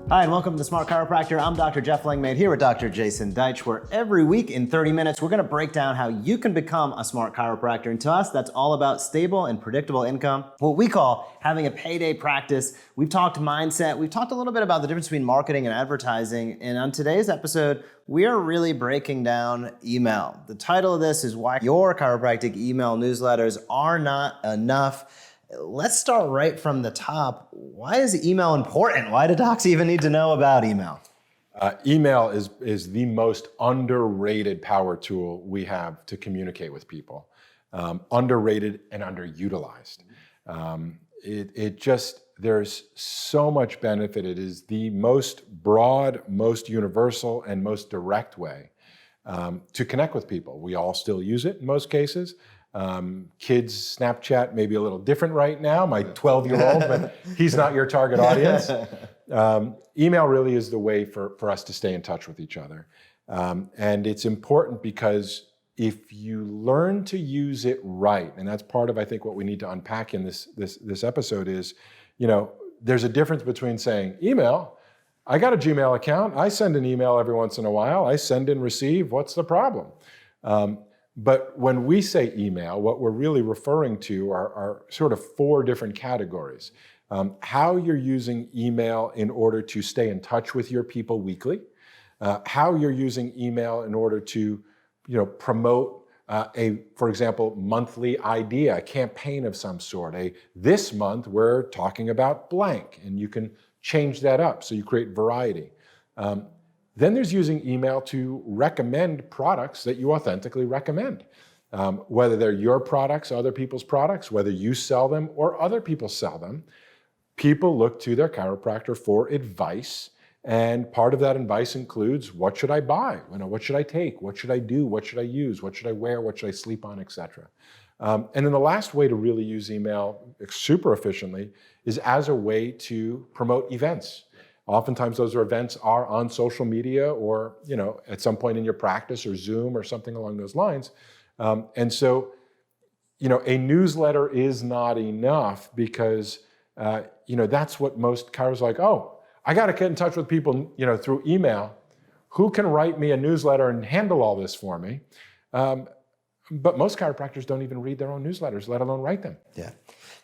Hi, and welcome to the Smart Chiropractor. I'm Dr. Jeff Langmaid here with Dr. Jason Deitch, where every week in 30 minutes, we're going to break down how you can become a smart chiropractor. And to us, that's all about stable and predictable income, what we call having a payday practice. We've talked mindset. We've talked a little bit about the difference between marketing and advertising. And on today's episode, we are really breaking down email. The title of this is Why Your Chiropractic Email Newsletters Are Not Enough. Let's start right from the top. Why is email important? Why do docs even need to know about email? Email is the most underrated power tool we have to communicate with people. Underrated and underutilized. There's so much benefit. It is the most broad, most universal, and most direct way to connect with people. We all still use it in most cases. Kids, Snapchat may be a little different right now, my 12-year-old, but he's not your target audience. Email really is the way for us to stay in touch with each other. And it's important because if you learn to use it right, and that's part of, I think, what we need to unpack in this episode is, there's a difference between saying, email, I got a Gmail account, I send an email every once in a while, I send and receive, what's the problem? But when we say email, what we're really referring to are sort of four different categories. How you're using email in order to stay in touch with your people weekly, how you're using email in order to promote for example, monthly idea, a campaign of some sort. This month we're talking about blank, and you can change that up so you create variety. Then there's using email to recommend products that you authentically recommend. Whether they're your products, other people's products, whether you sell them or other people sell them, people look to their chiropractor for advice. And part of that advice includes, what should I buy? What should I take? What should I do? What should I use? What should I wear? What should I sleep on, etc. And then the last way to really use email super efficiently is as a way to promote events. Oftentimes those events are on social media or, at some point in your practice or Zoom or something along those lines. And so, a newsletter is not enough because, that's what most chiros are like, oh, I got to get in touch with people, through email. Who can write me a newsletter and handle all this for me? But most chiropractors don't even read their own newsletters, let alone write them. Yeah.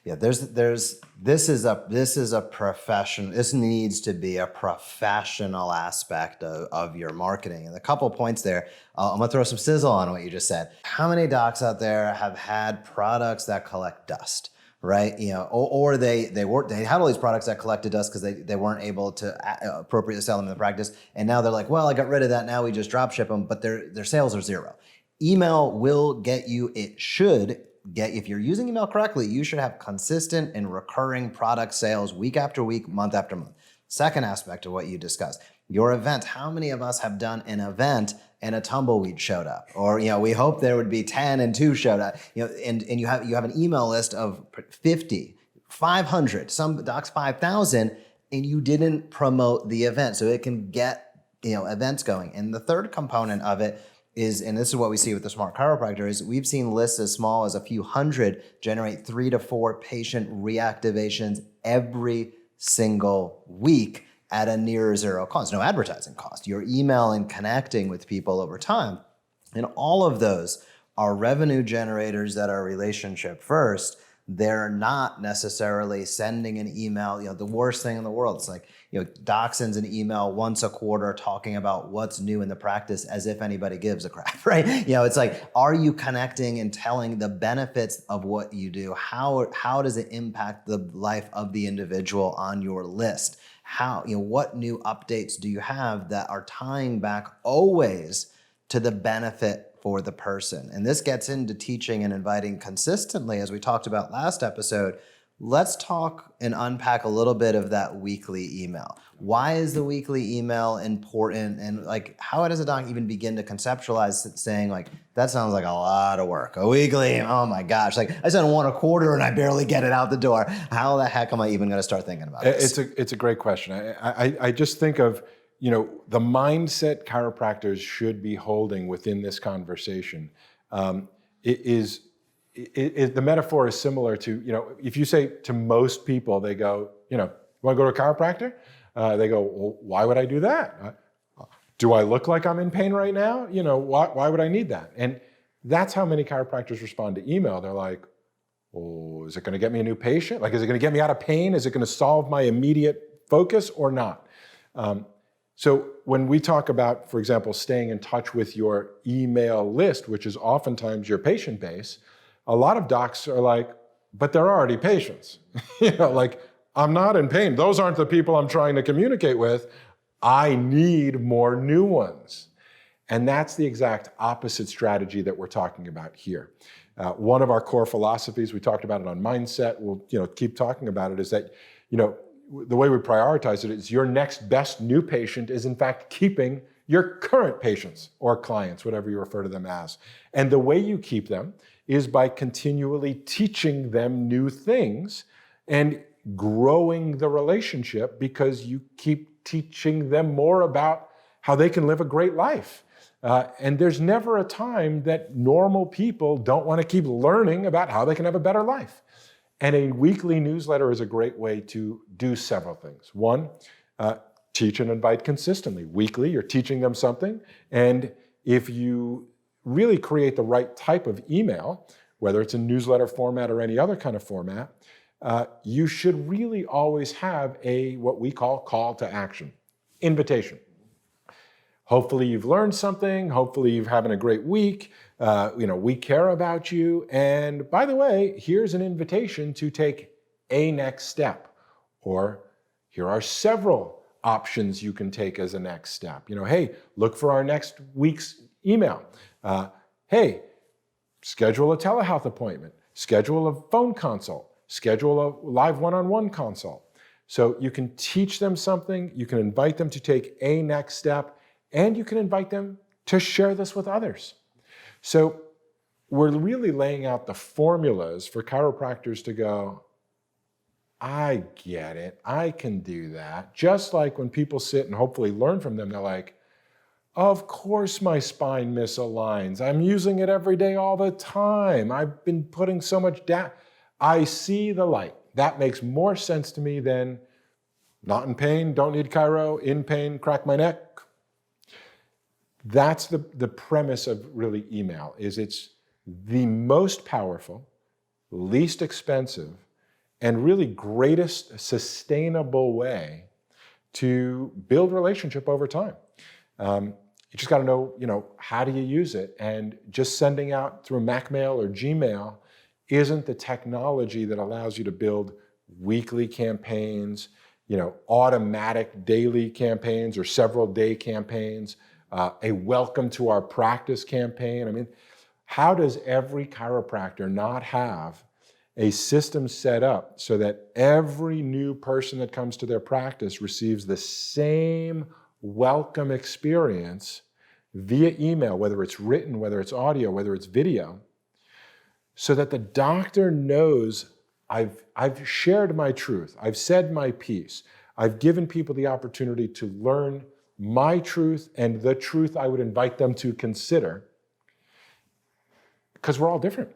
This is a profession. This needs to be a professional aspect of your marketing. And a couple points there. I'm gonna throw some sizzle on what you just said. How many docs out there have had products that collect dust? Right, or they had all these products that collected dust because they weren't able to appropriately sell them in the practice, and now they're like, well, I got rid of that. Now we just drop ship them, but their sales are zero. Email will get you. It should get, if you're using email correctly, you should have consistent and recurring product sales week after week, month after month. Second aspect of what you discussed, your event. How many of us have done an event and a tumbleweed showed up? Or, we hope there would be 10 and 2 showed up, and you have an email list of 50, 500, some docs 5,000, and you didn't promote the event. So it can get, events going. And the third component of it is, and this is what we see with the Smart Chiropractor, is we've seen lists as small as a few hundred generate 3 to 4 patient reactivations every single week at a near zero cost, no advertising cost. You're emailing, connecting with people over time. And all of those are revenue generators that are relationship first. They're not necessarily sending an email, the worst thing in the world. It's like, doc sends an email once a quarter talking about what's new in the practice as if anybody gives a crap, right? It's like, are you connecting and telling the benefits of what you do? How does it impact the life of the individual on your list? What new updates do you have that are tying back always to the benefit for the person? And this gets into teaching and inviting consistently, as we talked about last episode. Let's talk and unpack a little bit of that weekly email. Why is the weekly email important? And how does a doc even begin to conceptualize saying that sounds like a lot of work. A weekly, oh my gosh, I send one a quarter and I barely get it out the door. How the heck am I even gonna start thinking about this? It's a great question. I just think of, the mindset chiropractors should be holding within this conversation. The metaphor is similar to, if you say to most people, they go, you want to go to a chiropractor? They go, well, why would I do that? Do I look like I'm in pain right now? Why would I need that? And that's how many chiropractors respond to email. They're like, oh, is it going to get me a new patient? Like, is it going to get me out of pain? Is it going to solve my immediate focus or not? So when we talk about, for example, staying in touch with your email list, which is oftentimes your patient base, a lot of docs are like, but they're already patients. Like, I'm not in pain. Those aren't the people I'm trying to communicate with. I need more new ones. And that's the exact opposite strategy that we're talking about here. One of our core philosophies, we talked about it on mindset, we'll keep talking about it, is that the way we prioritize it is your next best new patient is in fact keeping your current patients or clients, whatever you refer to them as. And the way you keep them is by continually teaching them new things and growing the relationship, because you keep teaching them more about how they can live a great life. And there's never a time that normal people don't want to keep learning about how they can have a better life. And a weekly newsletter is a great way to do several things. One, teach and invite consistently. Weekly, you're teaching them something. And if you really create the right type of email, whether it's a newsletter format or any other kind of format, you should really always have what we call to action, invitation. Hopefully you've learned something. Hopefully you're having a great week. We care about you. And by the way, here's an invitation to take a next step. Or here are several options you can take as a next step. Hey, look for our next week's email. Hey, schedule a telehealth appointment. Schedule a phone consult. Schedule a live one-on-one consult. So you can teach them something. You can invite them to take a next step. And you can invite them to share this with others. So we're really laying out the formulas for chiropractors to go, I get it, I can do that. Just like when people sit and hopefully learn from them, they're like, of course my spine misaligns. I'm using it every day all the time. I've been putting so much down. I see the light. That makes more sense to me than not in pain, don't need chiro, in pain, crack my neck. That's the premise of really email, is it's the most powerful, least expensive, and really greatest sustainable way to build relationship over time. You just got to know, how do you use it? And just sending out through MacMail or Gmail isn't the technology that allows you to build weekly campaigns, automatic daily campaigns or several day campaigns. A welcome to our practice campaign. I mean, how does every chiropractor not have a system set up so that every new person that comes to their practice receives the same welcome experience via email, whether it's written, whether it's audio, whether it's video, so that the doctor knows I've shared my truth, I've said my piece, I've given people the opportunity to learn my truth and the truth I would invite them to consider, because we're all different,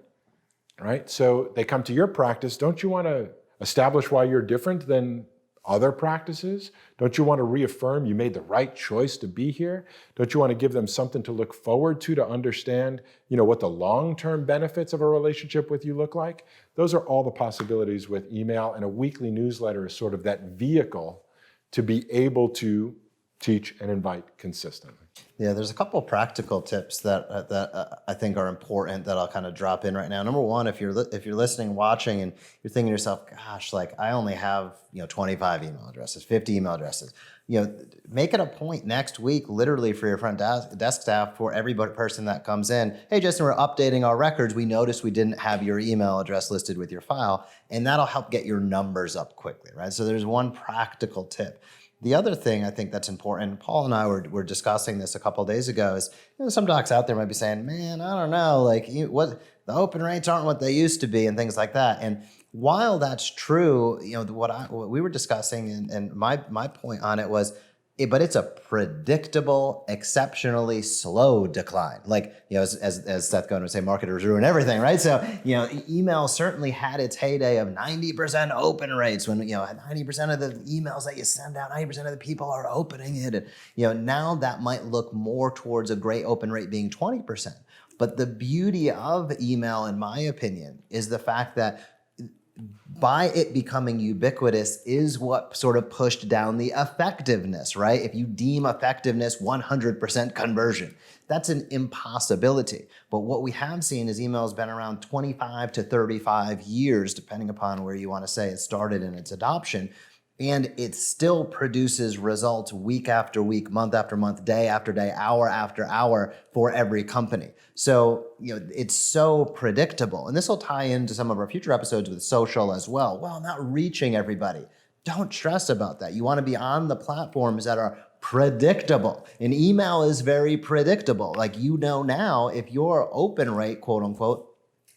right? So they come to your practice. Don't you want to establish why you're different than other practices? Don't you want to reaffirm you made the right choice to be here? Don't you want to give them something to look forward to understand, what the long-term benefits of a relationship with you look like? Those are all the possibilities with email, and a weekly newsletter is sort of that vehicle to be able to teach and invite consistently. Yeah, there's a couple of practical tips that I think are important that I'll kind of drop in right now. Number one, if you're listening, watching, and you're thinking to yourself, gosh, like I only have 25 email addresses, 50 email addresses. Make it a point next week, literally for your front desk staff, for every person that comes in. Hey, Justin, we're updating our records. We noticed we didn't have your email address listed with your file, and that'll help get your numbers up quickly, right? So there's one practical tip. The other thing I think that's important, Paul and I were discussing this a couple of days ago, is some docs out there might be saying, man, I don't know, like what the open rates aren't what they used to be and things like that. And while that's true, what we were discussing and my point on it was, but it's a predictable, exceptionally slow decline. Like, as Seth Godin would say, marketers ruin everything, right? So, email certainly had its heyday of 90% open rates when, 90% of the emails that you send out, 90% of the people are opening it. And, now that might look more towards a great open rate being 20%. But the beauty of email, in my opinion, is the fact that by it becoming ubiquitous is what sort of pushed down the effectiveness, right? If you deem effectiveness 100% conversion, that's an impossibility. But what we have seen is email has been around 25 to 35 years, depending upon where you want to say it started in its adoption. And it still produces results week after week, month after month, day after day, hour after hour for every company. So, it's so predictable. And this will tie into some of our future episodes with social as well. Well, not reaching everybody. Don't stress about that. You want to be on the platforms that are predictable. And email is very predictable. Like, now, if your open rate, quote unquote,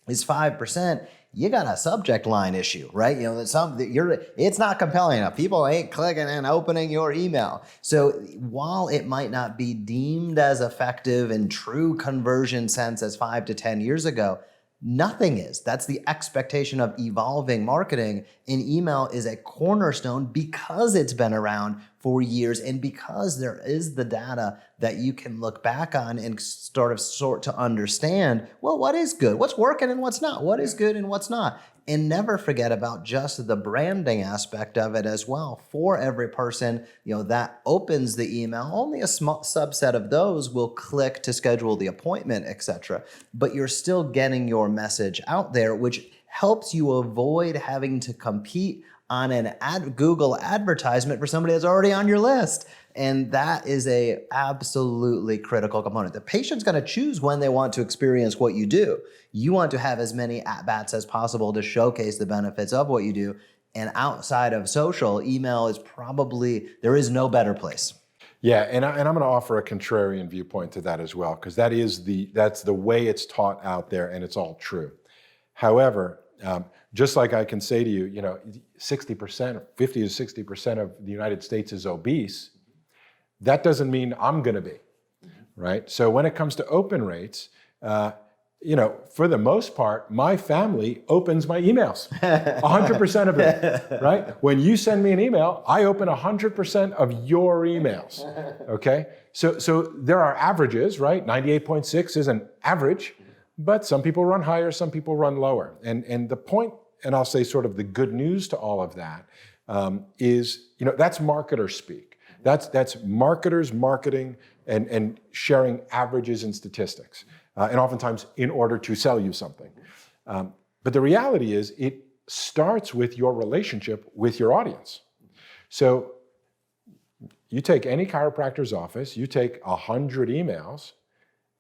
is 5%, you got a subject line issue, right? It's not compelling enough. People ain't clicking and opening your email. So while it might not be deemed as effective in true conversion sense as 5 to 10 years ago, nothing is. That's the expectation of evolving marketing. And email is a cornerstone because it's been around for years and because there is the data that you can look back on and sort to understand, well, what is good? What's working and what's not? What is good and what's not? And never forget about just the branding aspect of it as well. For every person, that opens the email, only a small subset of those will click to schedule the appointment, etc. But you're still getting your message out there, which helps you avoid having to compete on an Google advertisement for somebody that's already on your list. And that is a absolutely critical component. The patient's going to choose when they want to experience what you do. You want to have as many at-bats as possible to showcase the benefits of what you do. And outside of social, email is there is no better place. Yeah, and I'm going to offer a contrarian viewpoint to that as well, because that's the way it's taught out there, and it's all true. However, just like I can say to you, 60%, 50 to 60% of the United States is obese. That doesn't mean I'm going to be, right? So when it comes to open rates, for the most part, my family opens my emails, 100% of it, right? When you send me an email, I open 100% of your emails, okay? So there are averages, right? 98.6 is an average, but some people run higher, some people run lower. And the point, and I'll say sort of the good news to all of that, is, that's marketer speak. That's marketers marketing and sharing averages and statistics, and oftentimes in order to sell you something. But the reality is it starts with your relationship with your audience. So you take any chiropractor's office, you take 100 emails,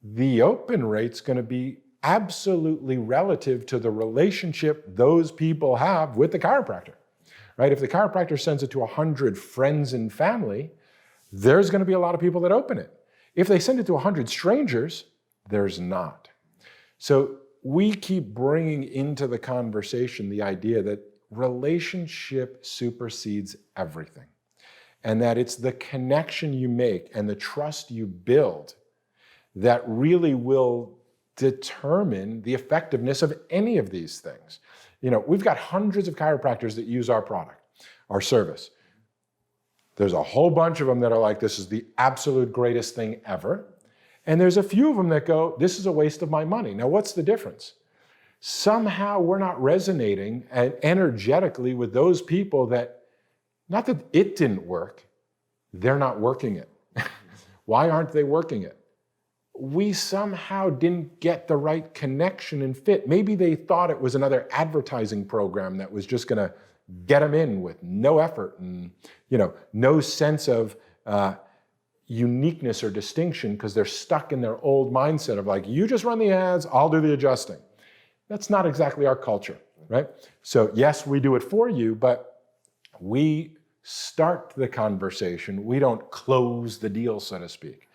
the open rate's going to be absolutely relative to the relationship those people have with the chiropractor, right? If the chiropractor sends it to 100 friends and family, there's going to be a lot of people that open it. If they send it to 100 strangers, there's not. So we keep bringing into the conversation the idea that relationship supersedes everything, and that it's the connection you make and the trust you build that really will determine the effectiveness of any of these things. We've got hundreds of chiropractors that use our product, our service. There's a whole bunch of them that are like, this is the absolute greatest thing ever. And there's a few of them that go, this is a waste of my money. Now, what's the difference? Somehow we're not resonating energetically with those people that, not that it didn't work, they're not working it. Why aren't they working it? We somehow didn't get the right connection and fit. Maybe they thought it was another advertising program that was just going to get them in with no effort and no sense of uniqueness or distinction, because they're stuck in their old mindset of like, you just run the ads, I'll do the adjusting. That's not exactly our culture, right? So yes, we do it for you, but we start the conversation. We don't close the deal, so to speak.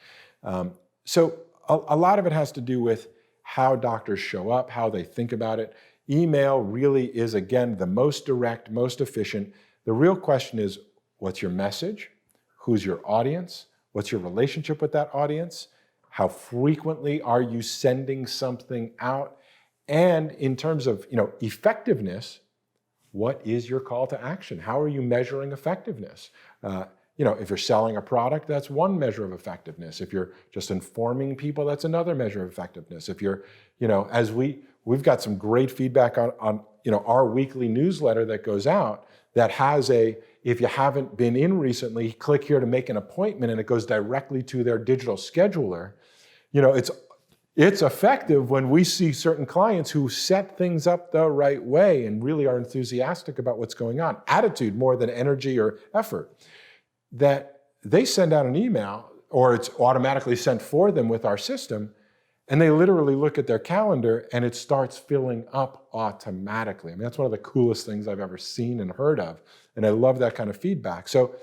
So a lot of it has to do with how doctors show up, how they think about it. Email really is, again, the most direct, most efficient. The real question is, what's your message? who's your audience, what's your relationship with that audience, how frequently are you sending something out, and in terms of effectiveness, what is your call to action? How are you measuring effectiveness? If you're selling a product, that's one measure of effectiveness. If you're just informing people, that's another measure of effectiveness. If you're, as we've got some great feedback on our weekly newsletter that goes out that has if you haven't been in recently, click here to make an appointment, and it goes directly to their digital scheduler. It's effective when we see certain clients who set things up the right way and really are enthusiastic about what's going on, attitude more than energy or effort, that they send out an email, or it's automatically sent for them with our system, and they literally look at their calendar and it starts filling up automatically. I mean, that's one of the coolest things I've ever seen and heard of, and I love that kind of feedback. So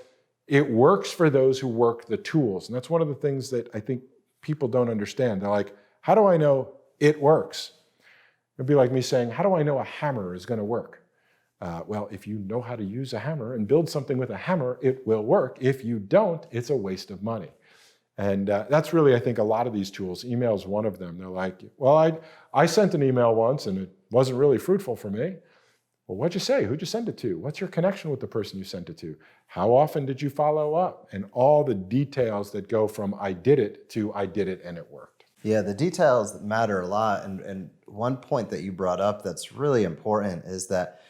it works for those who work the tools, and that's one of the things that I think people don't understand. They're like, how do I know it works? It'd be like me saying, how do I know a hammer is going to work? Well, if you know how to use a hammer and build something with a hammer, it will work. If you don't, it's a waste of money. And that's really, I think, a lot of these tools. Email is one of them. They're like, well, I sent an email once and it wasn't really fruitful for me. Well, what'd you say? Who'd you send it to? What's your connection with the person you sent it to? How often did you follow up? And all the details that go from I did it to I did it and it worked. Yeah, the details matter a lot. And one point that you brought up that's really important is that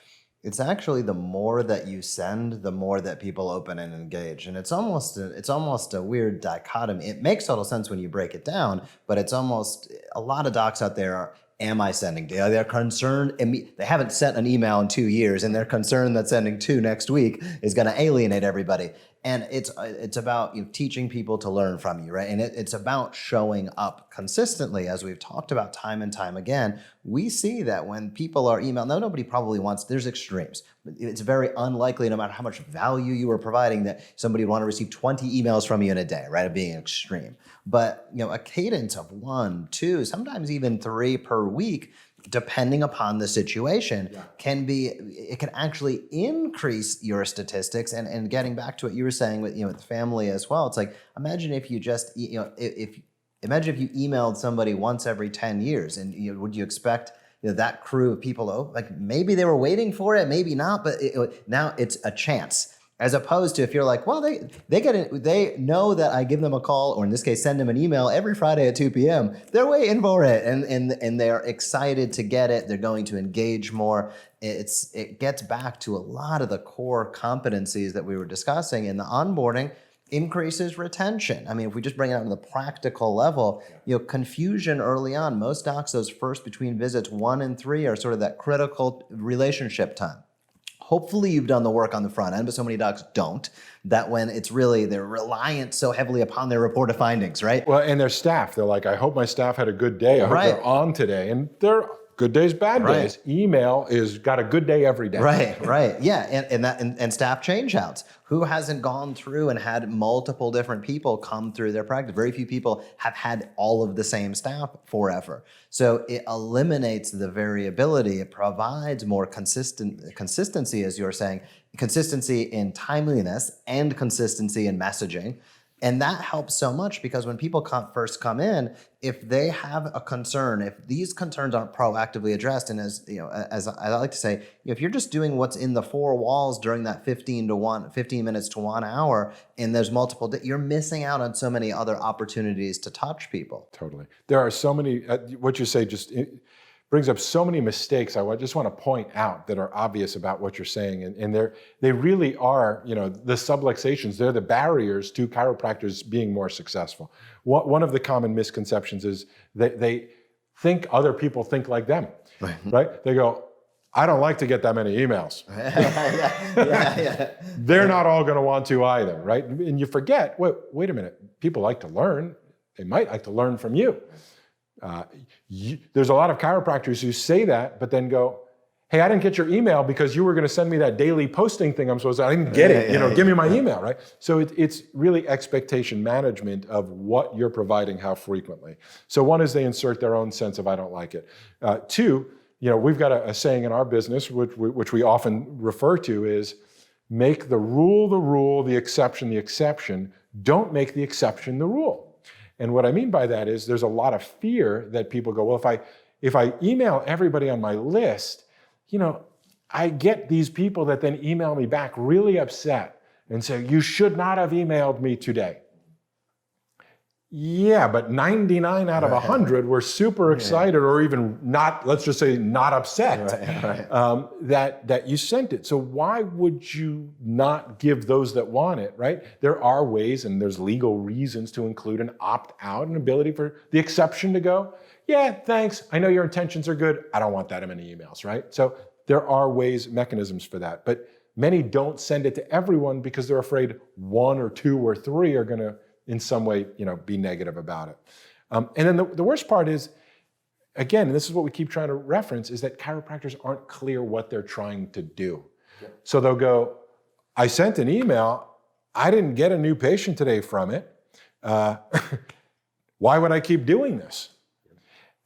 it's actually the more that you send, the more that people open and engage. And it's almost a weird dichotomy. It makes total sense when you break it down, but it's almost, a lot of docs out there are, am I sending? They're concerned. They haven't sent an email in 2 years, and they're concerned that sending 2 next week is going to alienate everybody. And it's about teaching people to learn from you, right? And it's about showing up consistently, as we've talked about time and time again. We see that when people are emailed, nobody probably wants, there's extremes. It's very unlikely, no matter how much value you are providing, that somebody would want to receive 20 emails from you in a day, right? Of being extreme. But a cadence of 1, 2, sometimes even 3 per week, depending upon the situation, can actually increase your statistics. And getting back to what you were saying with with family as well, it's like, imagine if you just imagine if you emailed somebody once every 10 years, and would you expect that crew of people, like maybe they were waiting for it, maybe not, but now it's a chance. As opposed to if you're like, well, they know that I give them a call, or in this case, send them an email every Friday at 2 p.m. They're waiting for it, and they're excited to get it. They're going to engage more. It gets back to a lot of the core competencies that we were discussing in the onboarding. Increases retention. I mean, if we just bring it out to the practical level, confusion early on. Most docs, those first between visits 1 and 3 are sort of that critical relationship time. Hopefully you've done the work on the front end, but so many docs don't, that when it's really, they're reliant so heavily upon their reported findings, right? Well, and their staff, they're like, I hope my staff had a good day. I hope they're on today. And they're good days, bad days. Email is got a good day every day. Right. Yeah, and staff change outs. Who hasn't gone through and had multiple different people come through their practice? Very few people have had all of the same staff forever. So it eliminates the variability. It provides more consistency, as you're saying, consistency in timeliness and consistency in messaging. And that helps so much, because when people first come in, if they have a concern, if these concerns aren't proactively addressed, and as I like to say, if you're just doing what's in the 4 walls during that 15 minutes to 1 hour, and there's multiple, you're missing out on so many other opportunities to touch people. Totally. There are so many, what you say brings up so many mistakes I just want to point out that are obvious about what you're saying. And they really are, the subluxations, they're the barriers to chiropractors being more successful. One of the common misconceptions is they think other people think like them, right? They go, I don't like to get that many emails. Yeah. They're not all going to want to either, right? And you forget, wait a minute, people like to learn. They might like to learn from you. There's a lot of chiropractors who say that, but then go, hey, I didn't get your email because you were going to send me that daily posting thing I'm supposed to. I didn't get it. Give me my email, right? So it's really expectation management of what you're providing, how frequently. So one is they insert their own sense of I don't like it. 2, we've got a saying in our business, which we often refer to, is Make the rule, the exception the exception. Don't make the exception the rule. And what I mean by that is there's a lot of fear that people go, well, if I email everybody on my list, I get these people that then email me back really upset and say, you should not have emailed me today. Yeah, but 99 out of 100 were super excited or even not, let's just say not upset that you sent it. So why would you not give those that want it, right? There are ways and there's legal reasons to include an opt-out, an ability for the exception to go, yeah, thanks. I know your intentions are good. I don't want that in many emails, right? So there are ways, mechanisms for that. But many don't send it to everyone because they're afraid 1 or 2 or 3 are going to in some way, be negative about it. And then the worst part is, again, and this is what we keep trying to reference, is that chiropractors aren't clear what they're trying to do. Yeah. So they'll go, I sent an email, I didn't get a new patient today from it. Why would I keep doing this?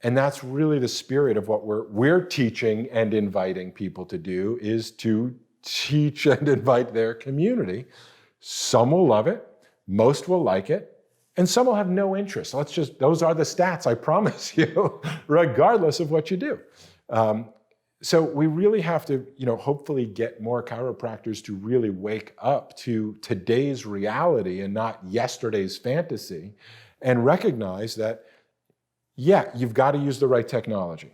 And that's really the spirit of what we're teaching and inviting people to do, is to teach and invite their community. Some will love it. Most will like it, and some will have no interest. Those are the stats, I promise you, regardless of what you do. So we really have to, hopefully get more chiropractors to really wake up to today's reality and not yesterday's fantasy, and recognize that, yeah, you've got to use the right technology.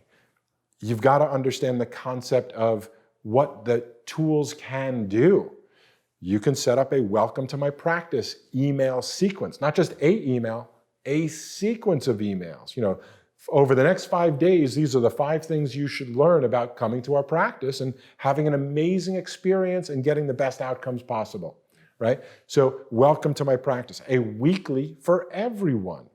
You've got to understand the concept of what the tools can do. You can set up a welcome to my practice email sequence, not just a email, a sequence of emails. Over the next 5 days, these are the 5 things you should learn about coming to our practice and having an amazing experience and getting the best outcomes possible, right? So welcome to my practice, a weekly for everyone.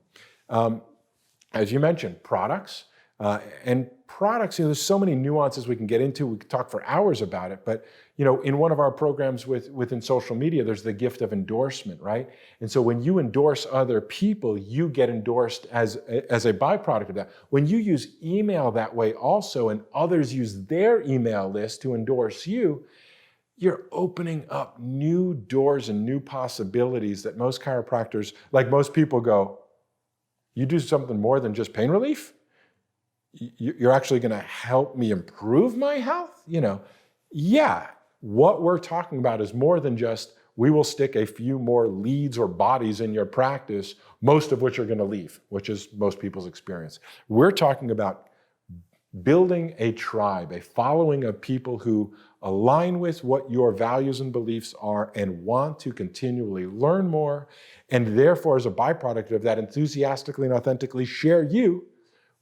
As you mentioned, products, and products, there's so many nuances we can get into. We could talk for hours about it, but in one of our programs within social media, there's the gift of endorsement, right? And so when you endorse other people, you get endorsed as a byproduct of that. When you use email that way also, and others use their email list to endorse you, you're opening up new doors and new possibilities that most chiropractors, like most people go, you do something more than just pain relief? You're actually going to help me improve my health? Yeah. What we're talking about is more than just, we will stick a few more leads or bodies in your practice, most of which are going to leave, which is most people's experience. We're talking about building a tribe, a following of people who align with what your values and beliefs are and want to continually learn more, and therefore, as a byproduct of that, enthusiastically and authentically share you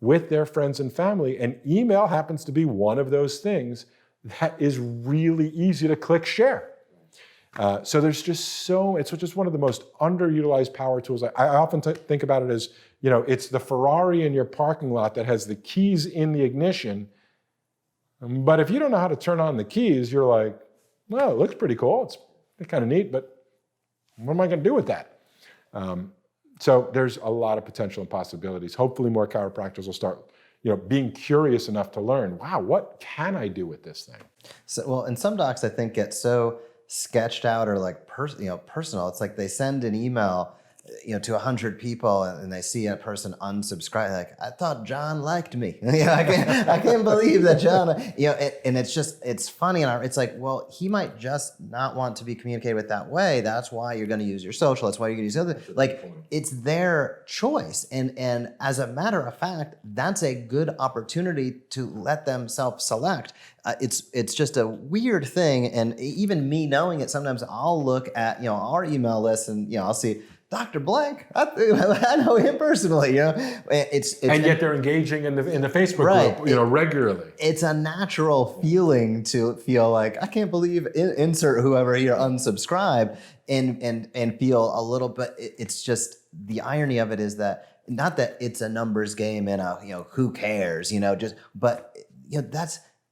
with their friends and family. And email happens to be one of those things that is really easy to click share. So there's just it's just one of the most underutilized power tools. I often think about it as, it's the Ferrari in your parking lot that has the keys in the ignition. But if you don't know how to turn on the keys, you're like, well, it looks pretty cool. It's kind of neat, but what am I going to do with that? So there's a lot of potential and possibilities. Hopefully more chiropractors will start being curious enough to learn, wow, what can I do with this thing? So, well, and some docs I think get so sketched out or like personal. It's like they send an email, to 100 people and they see a person unsubscribe. Like, I thought John liked me. I can't believe that John. And it's funny. And it's like, well, he might just not want to be communicated with that way. That's why you're going to use your social. That's why you're going to use other. Like, it's their choice. And as a matter of fact, that's a good opportunity to let them self-select. It's just a weird thing. And even me knowing it, sometimes I'll look at, our email list and, I'll see Dr. Blank. I know him personally, and yet they're engaging in the Facebook group, regularly. It's a natural feeling to feel like, I can't believe insert whoever here unsubscribe and feel a little bit. It's just the irony of it is that not that it's a numbers game and who cares, but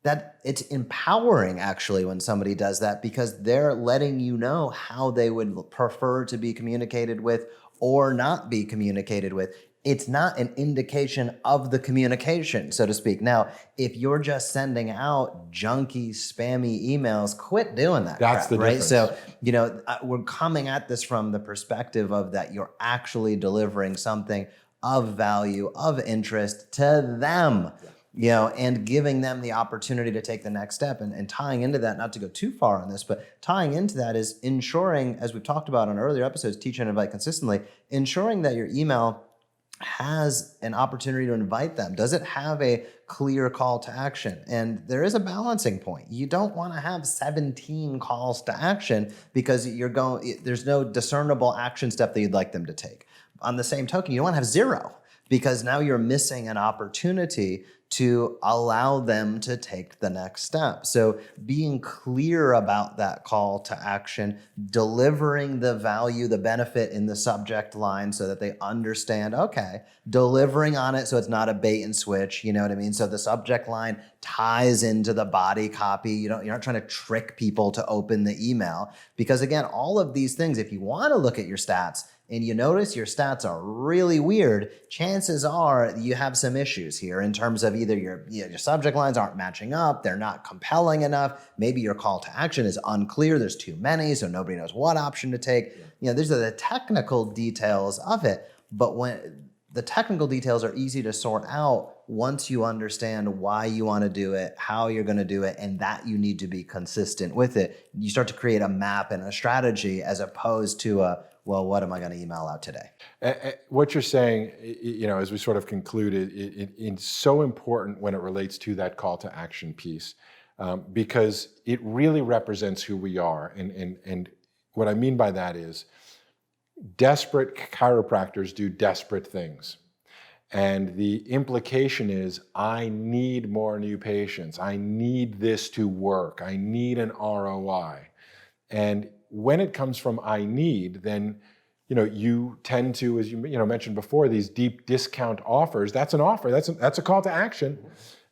that it's empowering actually when somebody does that, because they're letting you know how they would prefer to be communicated with or not be communicated with. it's not an indication of the communication, so to speak. Now, if you're just sending out junky, spammy emails, quit doing that That's crap, the right? difference. So, you know, we're coming at this from the perspective of that you're actually delivering something of value, of interest to them. You know, and giving them the opportunity to take the next step, and tying into that, not to go too far on this, but tying into that is ensuring, as we've talked about on earlier episodes, teach and invite consistently, ensuring that your email has an opportunity to invite them. Does it have a clear call to action? And there is a balancing point. You don't want to have 17 calls to action because there's no discernible action step that you'd like them to take. On the same token, you don't want to have 0 because now you're missing an opportunity to allow them to take the next step. So being clear about that call to action, delivering the value, the benefit in the subject line so that they understand, okay, delivering on it so it's not a bait and switch, you know what I mean? So the subject line ties into the body copy. You're not trying to trick people to open the email, because again, all of these things, if you want to look at your stats, and you notice your stats are really weird, chances are you have some issues here in terms of either your subject lines aren't matching up, they're not compelling enough, maybe your call to action is unclear, there's too many, so nobody knows what option to take. You know, these are the technical details of it, but when the technical details are easy to sort out once you understand why you want to do it, how you're going to do it, and that you need to be consistent with it. You start to create a map and a strategy as opposed to well, what am I going to email out today? What you're saying, you know, as we sort of concluded, it's so important when it relates to that call to action piece, because it really represents who we are. And what I mean by that is desperate chiropractors do desperate things. And the implication is, I need more new patients. I need this to work. I need an ROI. And when it comes from I need, then you tend to, as you mentioned before, these deep discount offers. That's an offer. That's a call to action.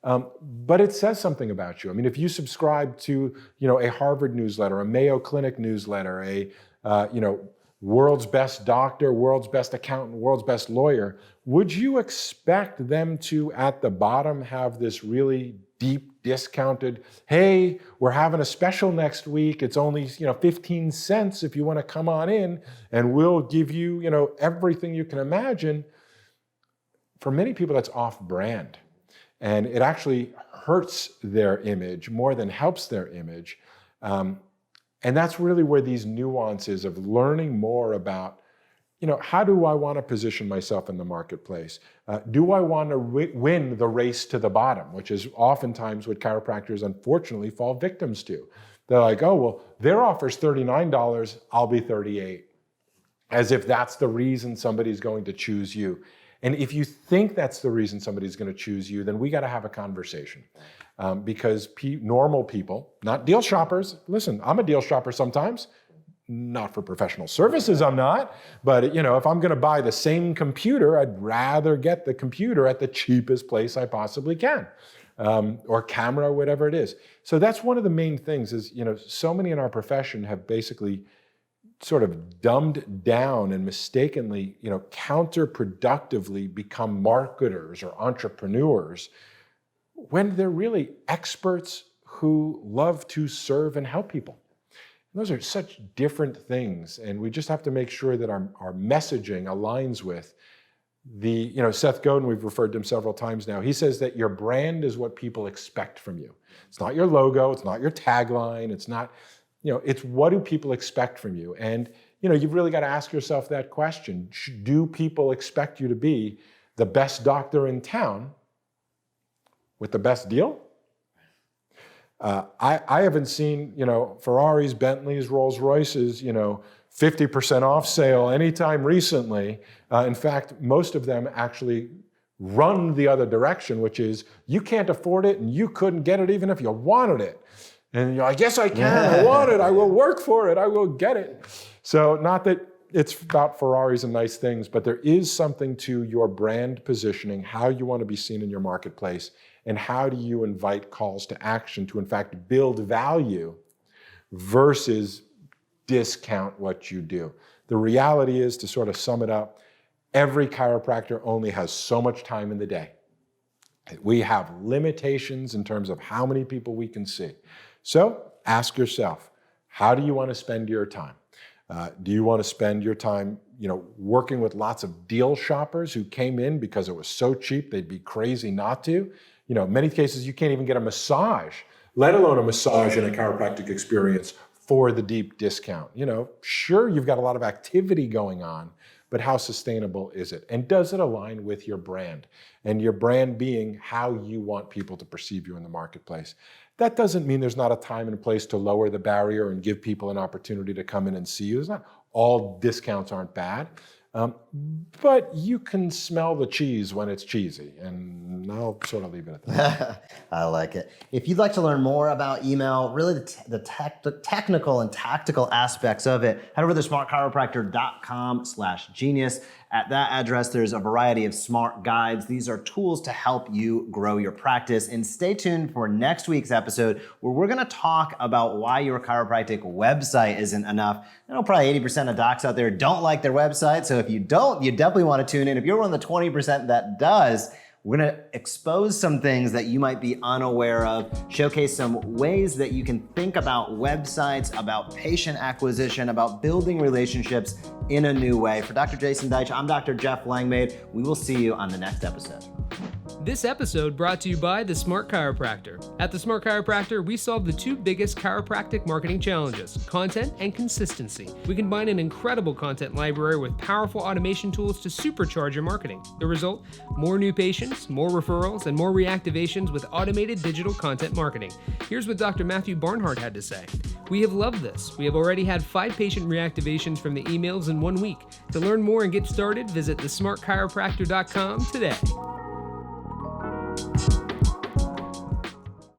But it says something about you. I mean, if you subscribe to a Harvard newsletter, a Mayo Clinic newsletter, a world's best doctor, world's best accountant, world's best lawyer, would you expect them to, at the bottom, have this really deep discounted, hey, we're having a special next week, it's only 15 cents if you want to come on in, and we'll give you everything you can imagine? For many people, that's off-brand. And it actually hurts their image more than helps their image. And that's really where these nuances of learning more about, how do I want to position myself in the marketplace? Do I want to win the race to the bottom, which is oftentimes what chiropractors unfortunately fall victims to. They're like, oh, well, their offer's $39, I'll be $38. As if that's the reason somebody's going to choose you. And if you think that's the reason somebody's going to choose you, then we got to have a conversation. Because normal people, not deal shoppers, listen, I'm a deal shopper sometimes, not for professional services, I'm not, but if I'm going to buy the same computer, I'd rather get the computer at the cheapest place I possibly can, or camera, or whatever it is. So that's one of the main things is, so many in our profession have basically sort of dumbed down and mistakenly, counterproductively become marketers or entrepreneurs when they're really experts who love to serve and help people. And those are such different things, and we just have to make sure that our messaging aligns with the, Seth Godin, we've referred to him several times now, he says that your brand is what people expect from you. It's not your logo, it's not your tagline, it's not, it's what do people expect from you? And, you've really got to ask yourself that question. Do people expect you to be the best doctor in town with the best deal? I haven't seen, Ferraris, Bentleys, Rolls Royces, 50% off sale anytime recently. In fact, most of them actually run the other direction, which is you can't afford it and you couldn't get it even if you wanted it. And I guess I can, I want it, I will work for it, I will get it. So not that it's about Ferraris and nice things, but there is something to your brand positioning, how you want to be seen in your marketplace, and how do you invite calls to action to, in fact, build value versus discount what you do. The reality is, to sort of sum it up, Every chiropractor only has so much time in the day. We have limitations in terms of how many people we can see. So ask yourself, how do you want to spend your time? Do you want to spend your time, working with lots of deal shoppers who came in because it was so cheap they'd be crazy not to? In many cases you can't even get a massage, let alone a massage and a chiropractic experience for the deep discount. Sure, you've got a lot of activity going on, but how sustainable is it? And does it align with your brand? And your brand being how you want people to perceive you in the marketplace. That doesn't mean there's not a time and place to lower the barrier and give people an opportunity to come in and see you. It's not all discounts aren't bad, but you can smell the cheese when it's cheesy, and I'll sort of leave it at that. I like it. If you'd like to learn more about email, really the technical and tactical aspects of it, head over to smartchiropractor.com/genius. At that address, there's a variety of smart guides. These are tools to help you grow your practice. And stay tuned for next week's episode, where we're gonna talk about why your chiropractic website isn't enough. I know probably 80% of docs out there don't like their website, so if you don't, you definitely wanna tune in. If you're one of the 20% that does, we're gonna expose some things that you might be unaware of, showcase some ways that you can think about websites, about patient acquisition, about building relationships in a new way. For Dr. Jason Deitch, I'm Dr. Jeff Langmaid. We will see you on the next episode. This episode brought to you by the Smart Chiropractor. At the Smart Chiropractor, we solve the two biggest chiropractic marketing challenges, content and consistency. We combine an incredible content library with powerful automation tools to supercharge your marketing. The result? More new patients, more referrals, and more reactivations with automated digital content marketing. Here's what Dr. Matthew Barnhart had to say. We have loved this. We have already had 5 patient reactivations from the emails in 1 week. To learn more and get started, visit thesmartchiropractor.com today.